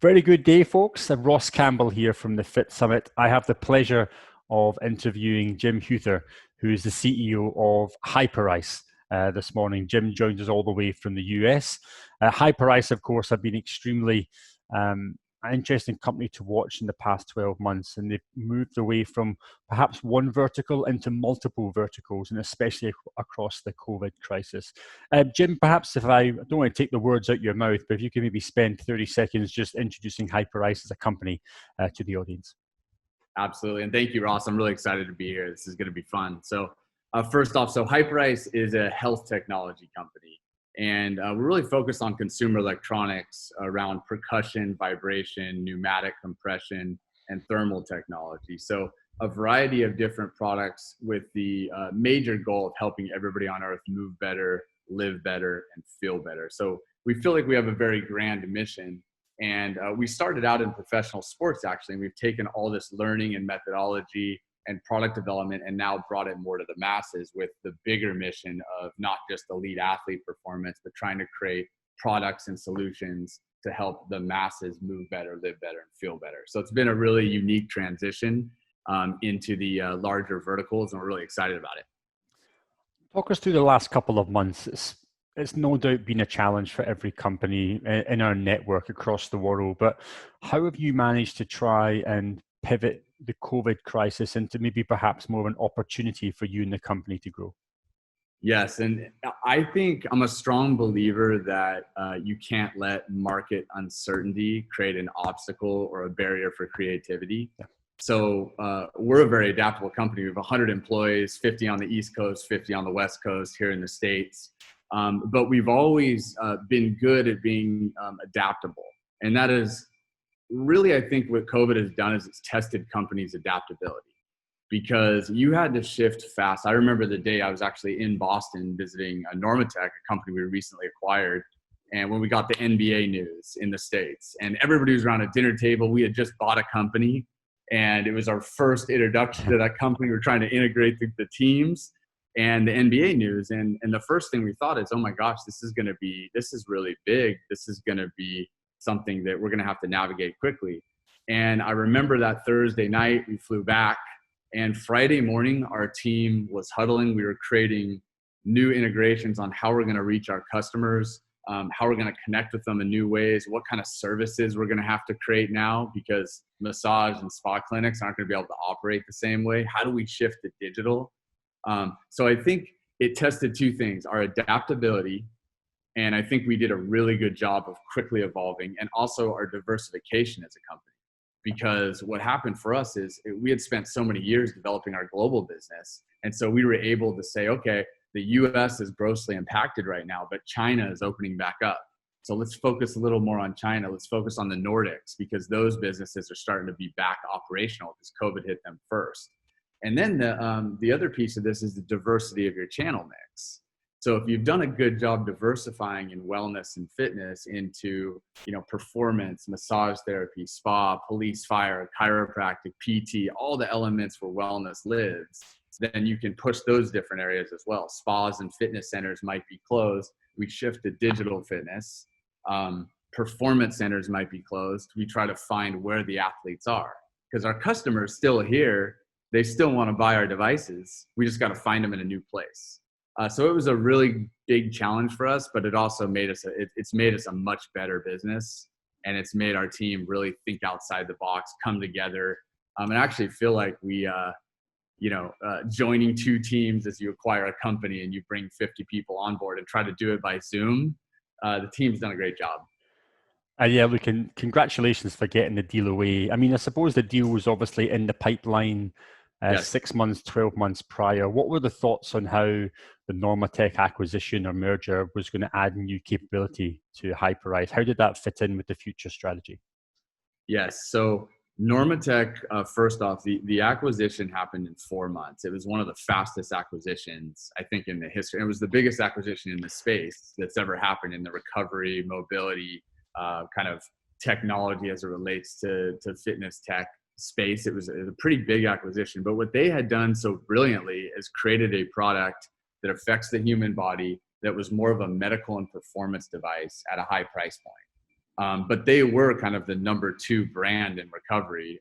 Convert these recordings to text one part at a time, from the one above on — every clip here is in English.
Very good day, folks. I'm Ross Campbell here from the Fit Summit. I have the pleasure of interviewing Jim Huether, who is the CEO of Hyperice this morning. Jim joins us all the way from the US. Hyperice, of course, have been extremely an interesting company to watch in the past 12 months, and they've moved away from perhaps one vertical into multiple verticals, and especially across the COVID crisis. Jim, perhaps if I don't want to take the words out your mouth, but if you could maybe spend 30 seconds just introducing Hyperice as a company to the audience. Absolutely. And thank you, Ross. I'm really excited to be here. This is going to be fun. So first off, Hyperice is a health technology company. And we're really focused on consumer electronics around percussion, vibration, pneumatic compression, and thermal technology. So a variety of different products with the major goal of helping everybody on earth move better, live better, and feel better. So we feel like we have a very grand mission. And we started out in professional sports, actually. And we've taken all this learning and methodology and product development and now brought it more to the masses with the bigger mission of not just elite athlete performance, but trying to create products and solutions to help the masses move better, live better, and feel better. So it's been a really unique transition into the larger verticals, and we're really excited about it. Talk us through the last couple of months. It's no doubt been a challenge for every company in our network across the world, but how have you managed to try and pivot the COVID crisis into maybe perhaps more of an opportunity for you and the company to grow? Yes, and I think I'm a strong believer that you can't let market uncertainty create an obstacle or a barrier for creativity. Yeah. So we're a very adaptable company. We have 100 employees, 50 on the East Coast, 50 on the West Coast here in the States. But we've always been good at being adaptable. And that is really, I think what COVID has done is it's tested companies' adaptability, because you had to shift fast. I remember the day I was actually in Boston visiting Normatec, a company we recently acquired. And when we got the NBA news in the States, and everybody was around a dinner table, we had just bought a company, and it was our first introduction to that company. We're trying to integrate the teams and the NBA news. And the first thing we thought is, oh my gosh, this is really big. This is going to be something that we're going to have to navigate quickly. And I remember that Thursday night we flew back, and Friday morning our team was huddling. We were creating new integrations on how we're going to reach our customers, how we're going to connect with them in new ways, what kind of services we're going to have to create now, because massage and spa clinics aren't going to be able to operate the same way. How do we shift to digital? So I think it tested two things: our adaptability, and I think we did a really good job of quickly evolving, and also our diversification as a company. Because what happened for us is we had spent so many years developing our global business. And so we were able to say, okay, the US is grossly impacted right now, but China is opening back up. So let's focus a little more on China. Let's focus on the Nordics, because those businesses are starting to be back operational because COVID hit them first. And then the other piece of this is the diversity of your channel mix. So if you've done a good job diversifying in wellness and fitness into, performance, massage therapy, spa, police, fire, chiropractic, PT, all the elements where wellness lives, then you can push those different areas as well. Spas and fitness centers might be closed. We shift to digital fitness. Performance centers might be closed. We try to find where the athletes are, because our customers still here. They still want to buy our devices. We just got to find them in a new place. So it was a really big challenge for us, but it also made us a much better business, and it's made our team really think outside the box, come together, and actually feel like we, joining two teams as you acquire a company and you bring 50 people on board and try to do it by Zoom. The team's done a great job. Yeah, congratulations for getting the deal away. I mean, I suppose the deal was obviously in the pipeline yes. 6 months, 12 months prior. What were the thoughts on how the Normatec acquisition or merger was going to add new capability to Hyperice? How did that fit in with the future strategy? Yes, so Normatec, first off, the acquisition happened in 4 months. It was one of the fastest acquisitions, I think, in the history. It was the biggest acquisition in the space that's ever happened in the recovery, mobility, kind of technology as it relates to fitness tech space. It was a pretty big acquisition, but what they had done so brilliantly is created a product that affects the human body that was more of a medical and performance device at a high price point. But they were kind of the number 2 brand in recovery,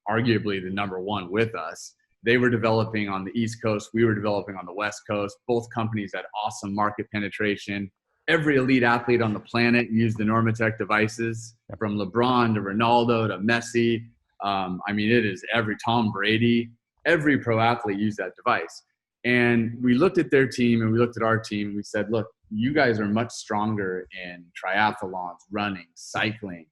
arguably the number 1 with us. They were developing on the East Coast. We were developing on the West Coast. Both companies had awesome market penetration. Every elite athlete on the planet used the Normatec devices, from LeBron to Ronaldo to Messi. I mean, it is every Tom Brady, every pro athlete used that device. And we looked at their team and we looked at our team and we said, look, you guys are much stronger in triathlons, running, cycling.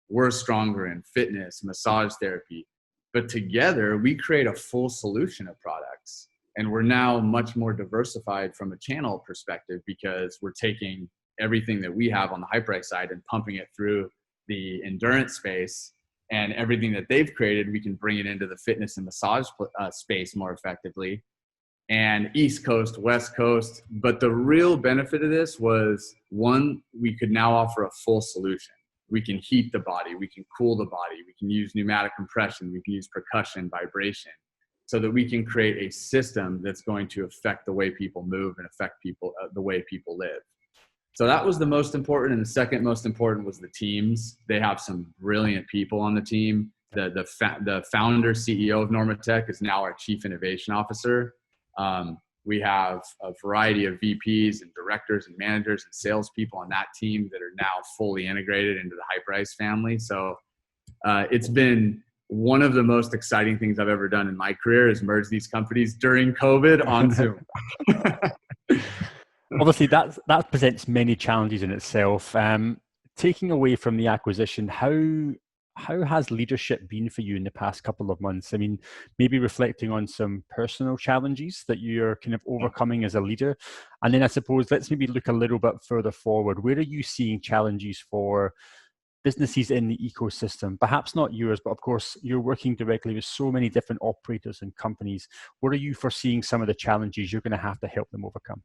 We're stronger in fitness, massage therapy. But together we create a full solution of products. And we're now much more diversified from a channel perspective because we're taking everything that we have on the Hyperice side and pumping it through the endurance space, and everything that they've created, we can bring it into the fitness and massage space more effectively. And East Coast, West Coast. But the real benefit of this was, one, we could now offer a full solution. We can heat the body, we can cool the body, we can use pneumatic compression, we can use percussion, vibration, so that we can create a system that's going to affect the way people move and affect people, the way people live. So that was the most important. And the second most important was the teams. They have some brilliant people on the team. The founder CEO of Normatec is now our Chief Innovation Officer. We have a variety of VPs and directors and managers and salespeople on that team that are now fully integrated into the Hyperice family. So it's been one of the most exciting things I've ever done in my career, is merge these companies during COVID on Zoom. Obviously, that presents many challenges in itself. Taking away from the acquisition, how has leadership been for you in the past couple of months? I mean, maybe reflecting on some personal challenges that you're kind of overcoming as a leader. And then I suppose let's maybe look a little bit further forward. Where are you seeing challenges for businesses in the ecosystem? Perhaps not yours, but of course, you're working directly with so many different operators and companies. Where are you foreseeing some of the challenges you're going to have to help them overcome?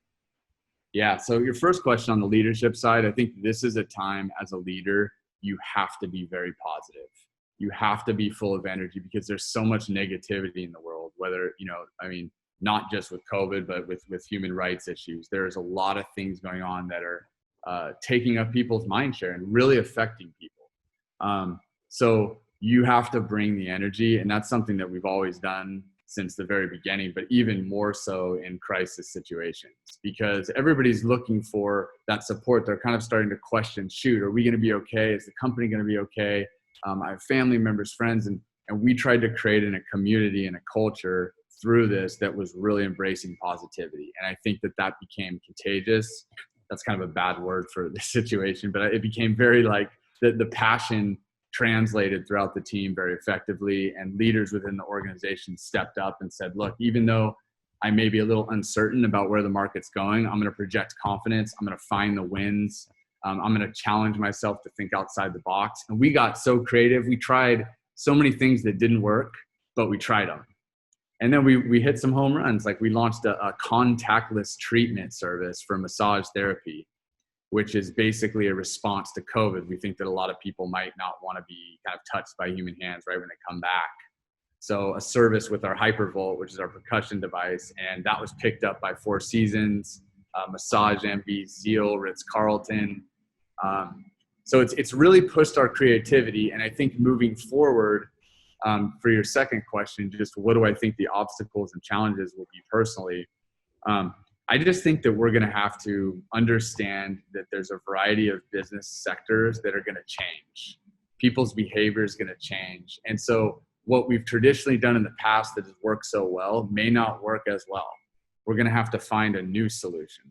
Yeah, so your first question on the leadership side, I think this is a time as a leader, you have to be very positive. You have to be full of energy, because there's so much negativity in the world, whether, I mean, not just with COVID, but with human rights issues. There's a lot of things going on that are taking up people's mind share and really affecting people. So you have to bring the energy, and that's something that we've always done since the very beginning, but even more so in crisis situations, because everybody's looking for that support. They're kind of starting to question, shoot, are we going to be okay? Is the company going to be okay? I have family members, friends, and we tried to create a community and a culture through this that was really embracing positivity. And I think that became contagious. That's kind of a bad word for this situation, but it became very like the passion translated throughout the team very effectively, and leaders within the organization stepped up and said, look, even though I may be a little uncertain about where the market's going, I'm going to project confidence. I'm going to find the wins. I'm going to challenge myself to think outside the box. And we got so creative. We tried so many things that didn't work, but we tried them. And then we hit some home runs. Like, we launched a contactless treatment service for massage therapy, which is basically a response to COVID. We think that a lot of people might not want to be kind of touched by human hands right when they come back. So a service with our HyperVolt, which is our percussion device, and that was picked up by Four Seasons, Massage Envy, Zeal, Ritz-Carlton. So it's really pushed our creativity. And I think moving forward, for your second question, just what do I think the obstacles and challenges will be personally? I just think that we're going to have to understand that there's a variety of business sectors that are going to change. People's behavior is going to change. And so what we've traditionally done in the past that has worked so well may not work as well. We're going to have to find a new solution.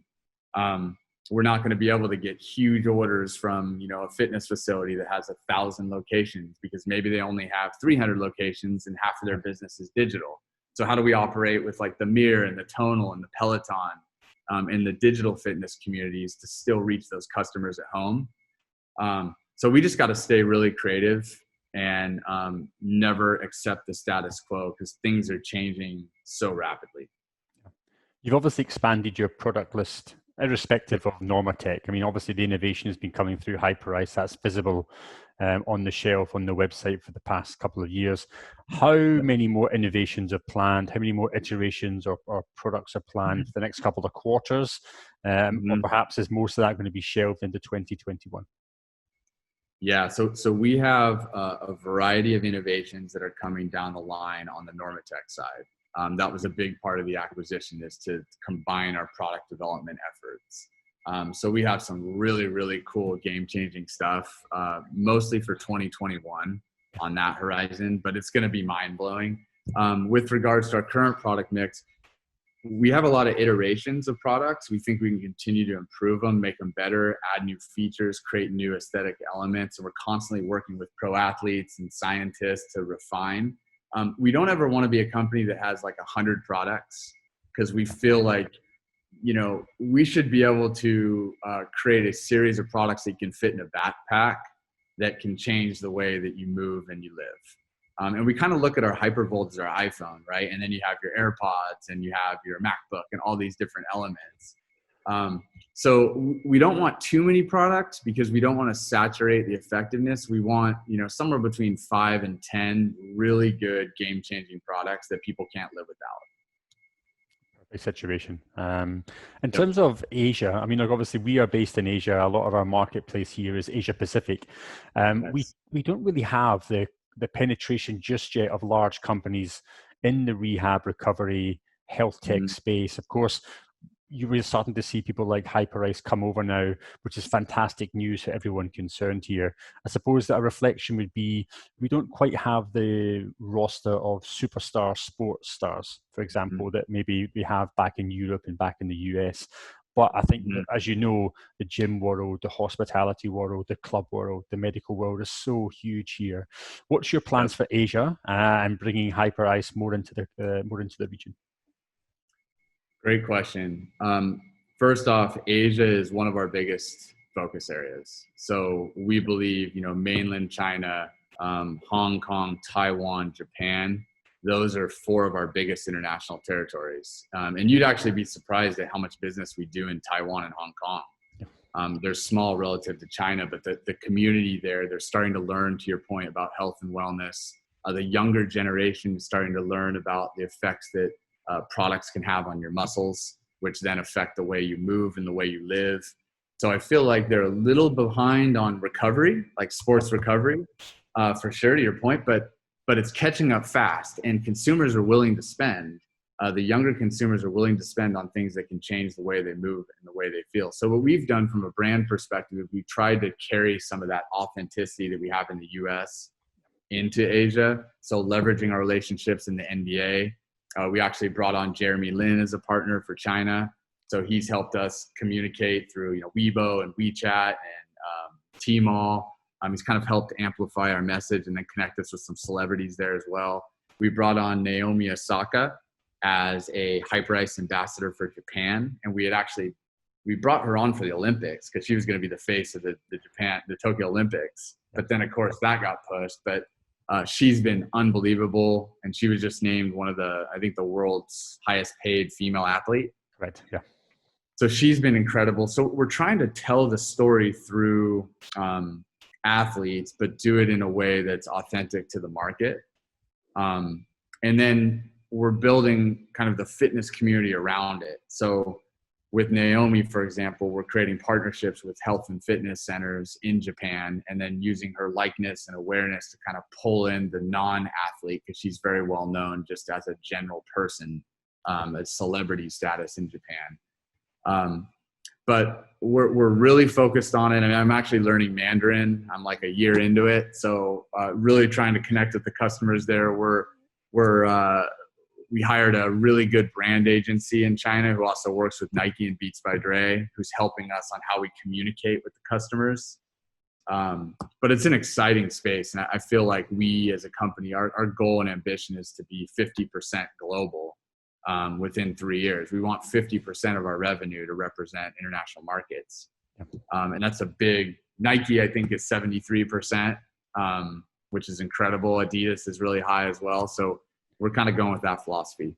We're not going to be able to get huge orders from, a fitness facility that has 1,000 locations, because maybe they only have 300 locations and half of their business is digital. So how do we operate with like the Mirror and the Tonal and the Peloton in the digital fitness communities to still reach those customers at home? So we just got to stay really creative and never accept the status quo, because things are changing so rapidly. You've obviously expanded your product list irrespective of Normatec. I mean, obviously the innovation has been coming through Hyperice. That's visible on the shelf on the website for the past couple of years. How many more innovations are planned? How many more iterations or products are planned for the next couple of quarters? Or perhaps is most of that going to be shelved into 2021? Yeah, so we have a variety of innovations that are coming down the line on the Normatec side. That was a big part of the acquisition, is to combine our product development efforts. So we have some really, really cool game-changing stuff, mostly for 2021 on that horizon, but it's going to be mind-blowing. With regards to our current product mix, we have a lot of iterations of products. We think we can continue to improve them, make them better, add new features, create new aesthetic elements. And we're constantly working with pro athletes and scientists to refine. We don't ever want to be a company that has like 100 products, because we feel like, you know, we should be able to create a series of products that you can fit in a backpack that can change the way that you move and you live. And we kind of look at our Hypervolt as our iPhone, right? And then you have your AirPods and you have your MacBook and all these different elements. So we don't want too many products, because we don't want to saturate the effectiveness. We want, you know, somewhere between 5 and 10 really good game-changing products that people can't live without. Situation. In Yep. terms of Asia, I mean, like obviously we are based in Asia. A lot of our marketplace here is Asia Pacific. We don't really have the penetration just yet of large companies in the rehab, recovery, health tech space. Of course, you were starting to see people like Hyperice come over now, which is fantastic news for everyone concerned here. I suppose that a reflection would be we don't quite have the roster of superstar sports stars, for example, that maybe we have back in Europe and back in the US. But I think that, as you know, the gym world, the hospitality world, the club world, the medical world is so huge here. What's your plans for Asia and bringing Hyperice more into the region? Great question. First off, Asia is one of our biggest focus areas. So we believe, you know, mainland China, Hong Kong, Taiwan, Japan, those are 4 of our biggest international territories. And you'd actually be surprised at how much business we do in Taiwan and Hong Kong. They're small relative to China, but the community there, they're starting to learn, to your point, about health and wellness. The younger generation is starting to learn about the effects that products can have on your muscles, which then affect the way you move and the way you live. So I feel like they're a little behind on recovery, like sports recovery, for sure, to your point, but it's catching up fast, and consumers are willing to spend. The younger consumers are willing to spend on things that can change the way they move and the way they feel. So what we've done from a brand perspective, we've tried to carry some of that authenticity that we have in the US into Asia. So leveraging our relationships in the NBA. We actually brought on Jeremy Lin as a partner for China. So he's helped us communicate through, you know, Weibo and WeChat and Tmall. He's kind of helped amplify our message and then connect us with some celebrities there as well. We brought on Naomi Osaka as a Hyperice ambassador for Japan. And we brought her on for the Olympics because she was going to be the face of the Tokyo Olympics. But then of course that got pushed. But she's been unbelievable, and she was just named one of the world's highest paid female athlete. Right. Yeah. So she's been incredible. So we're trying to tell the story through athletes, but do it in a way that's authentic to the market. And then we're building kind of the fitness community around it. So with Naomi, for example, we're creating partnerships with health and fitness centers in Japan, and then using her likeness and awareness to kind of pull in the non-athlete, because she's very well known just as a general person, as celebrity status in Japan. But we're really focused on it. I mean, I'm actually learning Mandarin. I'm like a year into it. So really trying to connect with the customers there. We hired a really good brand agency in China who also works with Nike and Beats by Dre, who's helping us on how we communicate with the customers. But it's an exciting space. And I feel like we as a company, our goal and ambition is to be 50% global within 3 years. We want 50% of our revenue to represent international markets. And that's a big, Nike I think is 73%, which is incredible. Adidas is really high as well. So we're kind of going with that philosophy.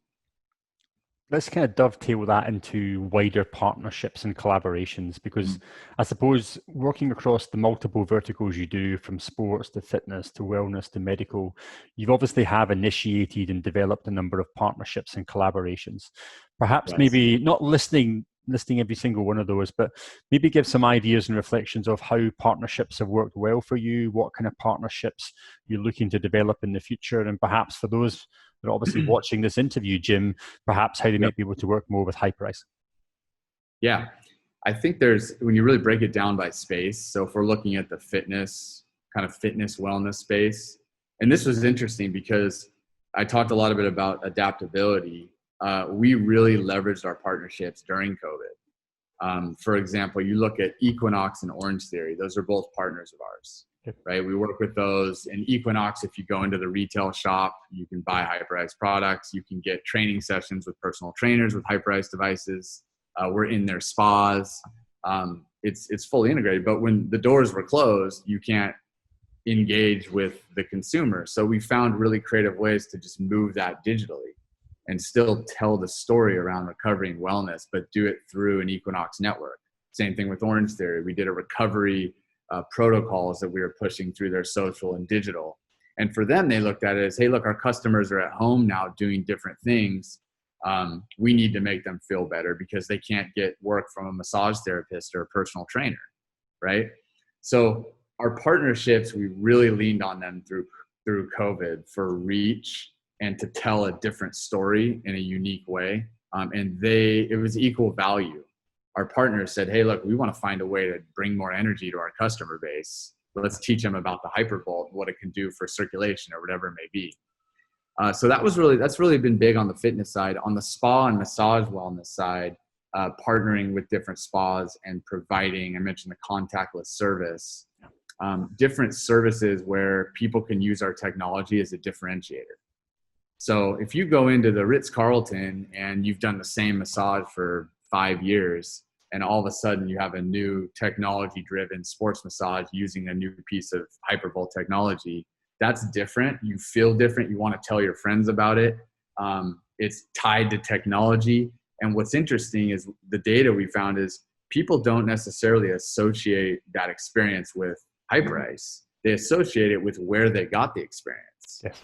Let's kind of dovetail that into wider partnerships and collaborations, because I suppose working across the multiple verticals you do, from sports to fitness to wellness to medical, you've obviously have initiated and developed a number of partnerships and collaborations. Perhaps maybe not listing listing every single one of those, but maybe give some ideas and reflections of how partnerships have worked well for you, what kind of partnerships you're looking to develop in the future, and perhaps for those that are obviously watching this interview, Jim, perhaps how they might be able to work more with Hyperice. Yeah, I think when you really break it down by space, so if we're looking at the fitness wellness space, and this was interesting because I talked a lot about adaptability. We really leveraged our partnerships during COVID. For example, you look at Equinox and Orange Theory; those are both partners of ours, right? We work with those. And Equinox, if you go into the retail shop, you can buy Hyperice products. You can get training sessions with personal trainers with Hyperice devices. We're in their spas. It's fully integrated. But when the doors were closed, you can't engage with the consumer. So we found really creative ways to just move that digitally and still tell the story around recovery and wellness, but do it through an Equinox network. Same thing with Orange Theory. We did a recovery protocols that we were pushing through their social and digital. And for them, they looked at it as, hey, look, our customers are at home now doing different things. We need to make them feel better because they can't get work from a massage therapist or a personal trainer, right? So our partnerships, we really leaned on them through COVID for reach and to tell a different story in a unique way. And it was equal value. Our partners said, hey, look, we want to find a way to bring more energy to our customer base. Let's teach them about the Hypervolt, what it can do for circulation or whatever it may be. So that's really been big on the fitness side. On the spa and massage wellness side, partnering with different spas and providing, I mentioned the contactless service, different services where people can use our technology as a differentiator. So if you go into the Ritz-Carlton and you've done the same massage for 5 years, and all of a sudden you have a new technology-driven sports massage using a new piece of Hypervolt technology, that's different. You feel different. You want to tell your friends about it. It's tied to technology. And what's interesting is the data we found is people don't necessarily associate that experience with Hyperice. They associate it with where they got the experience. Yes.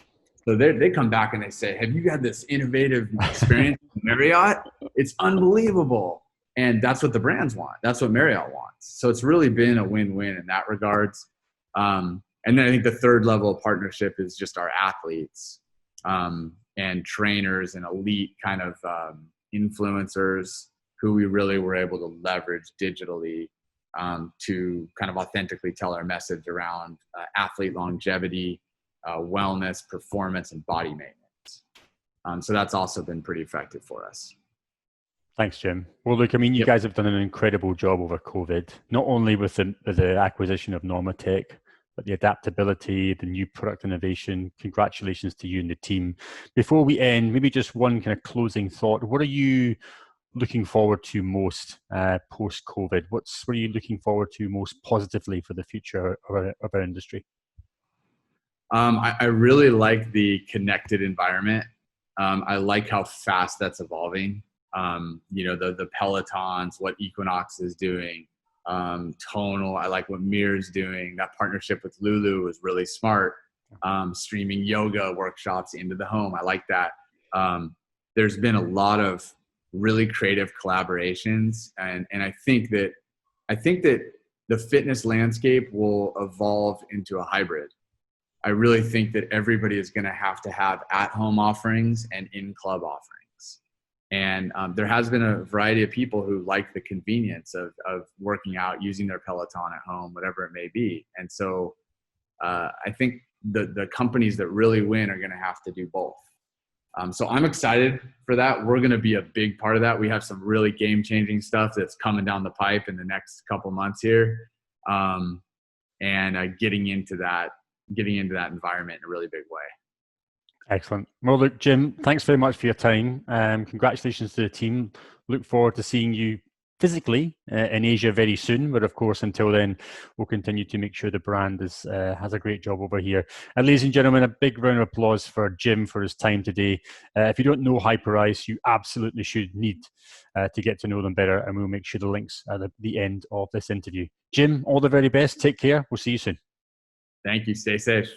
So they come back and they say, have you had this innovative experience in Marriott? It's unbelievable. And that's what the brands want. That's what Marriott wants. So it's really been a win-win in that regards. And then I think the third level of partnership is just our athletes and trainers and elite kind of influencers who we really were able to leverage digitally to kind of authentically tell our message around athlete longevity, wellness, performance, and body maintenance. So that's also been pretty effective for us. Thanks, Jim. Well, look, I mean, you guys have done an incredible job over COVID, not only with the acquisition of Normatec, but the adaptability, the new product innovation. Congratulations to you and the team. Before we end, maybe just one kind of closing thought. What are you looking forward to most post-COVID? What are you looking forward to most positively for the future of our industry? I really like the connected environment. I like how fast that's evolving. The Pelotons, what Equinox is doing, Tonal. I like what Mir's doing. That partnership with Lulu is really smart. Streaming yoga workshops into the home. I like that. There's been a lot of really creative collaborations, and I think that the fitness landscape will evolve into a hybrid. I really think that everybody is going to have at-home offerings and in-club offerings. And there has been a variety of people who like the convenience of working out, using their Peloton at home, whatever it may be. And so I think the companies that really win are going to have to do both. So I'm excited for that. We're going to be a big part of that. We have some really game-changing stuff that's coming down the pipe in the next couple months here, and getting into that environment in a really big way. Excellent. Well, look, Jim, thanks very much for your time. Congratulations to the team. Look forward to seeing you physically in Asia very soon. But of course, until then, we'll continue to make sure the brand has a great job over here. And ladies and gentlemen, a big round of applause for Jim for his time today. If you don't know Hyperice, you absolutely need to get to know them better. And we'll make sure the links are at the end of this interview. Jim, all the very best. Take care. We'll see you soon. Thank you. Stay safe.